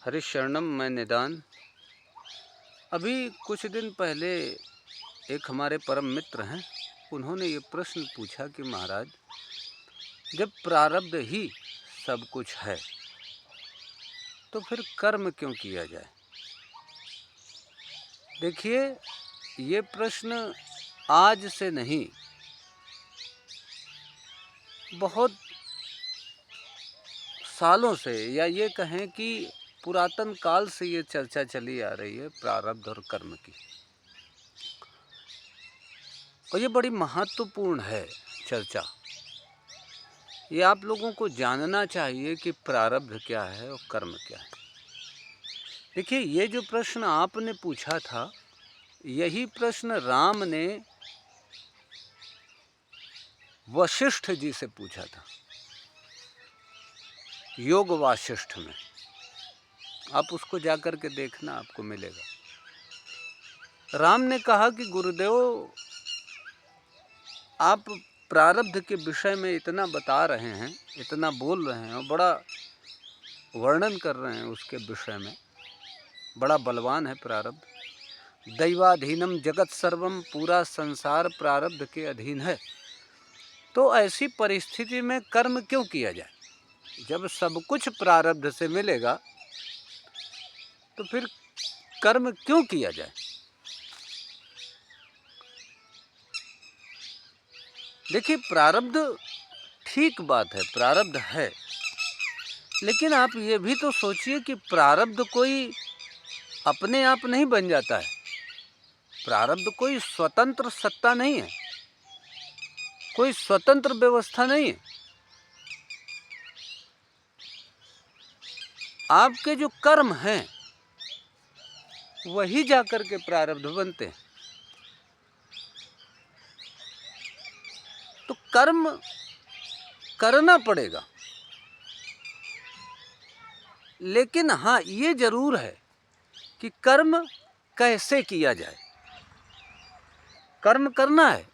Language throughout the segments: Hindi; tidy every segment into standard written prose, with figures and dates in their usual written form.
हरिशरणम मैं निदान। अभी कुछ दिन पहले एक हमारे परम मित्र हैं, उन्होंने ये प्रश्न पूछा कि महाराज, जब प्रारब्ध ही सब कुछ है तो फिर कर्म क्यों किया जाए। देखिए, ये प्रश्न आज से नहीं, बहुत सालों से, या ये कहें कि पुरातन काल से ये चर्चा चली आ रही है प्रारब्ध और कर्म की, और ये बड़ी महत्वपूर्ण है चर्चा। ये आप लोगों को जानना चाहिए कि प्रारब्ध क्या है और कर्म क्या है। देखिए, ये जो प्रश्न आपने पूछा था, यही प्रश्न राम ने वशिष्ठ जी से पूछा था, योग वासिष्ठ में। आप उसको जाकर के देखना, आपको मिलेगा। राम ने कहा कि गुरुदेव, आप प्रारब्ध के विषय में इतना बता रहे हैं, इतना बोल रहे हैं और बड़ा वर्णन कर रहे हैं उसके विषय में, बड़ा बलवान है प्रारब्ध। दैवाधीनम जगत सर्वम, पूरा संसार प्रारब्ध के अधीन है। तो ऐसी परिस्थिति में कर्म क्यों किया जाए? जब सब कुछ प्रारब्ध से मिलेगा तो फिर कर्म क्यों किया जाए? देखिए, प्रारब्ध ठीक बात है, प्रारब्ध है, लेकिन आप ये भी तो सोचिए कि प्रारब्ध कोई अपने आप नहीं बन जाता है। प्रारब्ध कोई स्वतंत्र सत्ता नहीं है, कोई स्वतंत्र व्यवस्था नहीं है। आपके जो कर्म हैं वही जाकर के प्रारब्ध बनते हैं। तो कर्म करना पड़ेगा, लेकिन हाँ, ये जरूर है कि कर्म कैसे किया जाए। कर्म करना है,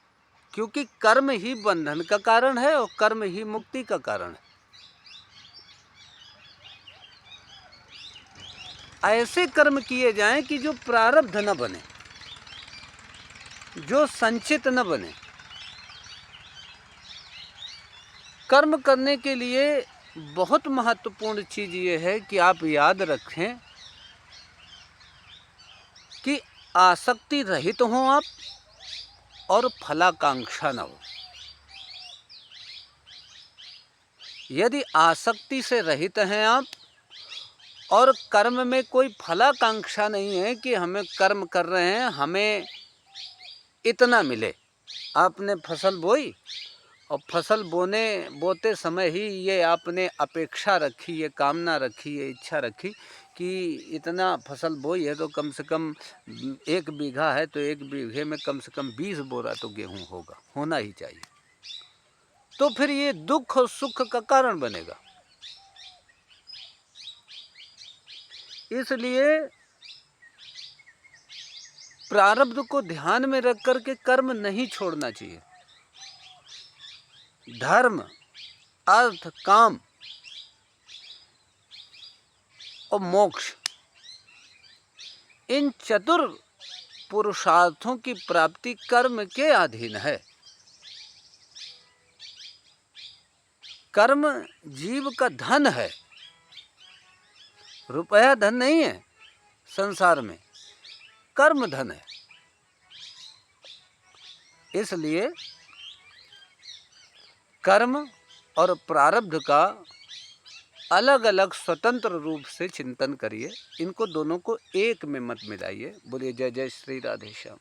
क्योंकि कर्म ही बंधन का कारण है और कर्म ही मुक्ति का कारण है। ऐसे कर्म किए जाएं कि जो प्रारब्ध न बने, जो संचित न बने। कर्म करने के लिए बहुत महत्वपूर्ण चीज ये है कि आप याद रखें कि आसक्ति रहित हो आप और फलाकांक्षा न हो। यदि आसक्ति से रहित हैं आप और कर्म में कोई फलाकांक्षा नहीं है कि हमें कर्म कर रहे हैं, हमें इतना मिले। आपने फसल बोई और फसल बोते समय ही ये आपने अपेक्षा रखी, ये कामना रखी, ये इच्छा रखी कि इतना फसल बोई है तो कम से कम 1 बीघा है तो 1 बीघे में कम से कम 20 बोरा तो गेहूं होगा, होना ही चाहिए। तो फिर ये दुख और सुख का कारण बनेगा। इसलिए प्रारब्ध को ध्यान में रख करके कर्म नहीं छोड़ना चाहिए। धर्म, अर्थ, काम और मोक्ष, इन चतुर पुरुषार्थों की प्राप्ति कर्म के अधीन है। कर्म जीव का धन है, रुपया धन नहीं है संसार में, कर्म धन है। इसलिए कर्म और प्रारब्ध का अलग अलग स्वतंत्र रूप से चिंतन करिए, इनको दोनों को एक में मत मिलाइए। बोलिए जय जय श्री राधे श्याम।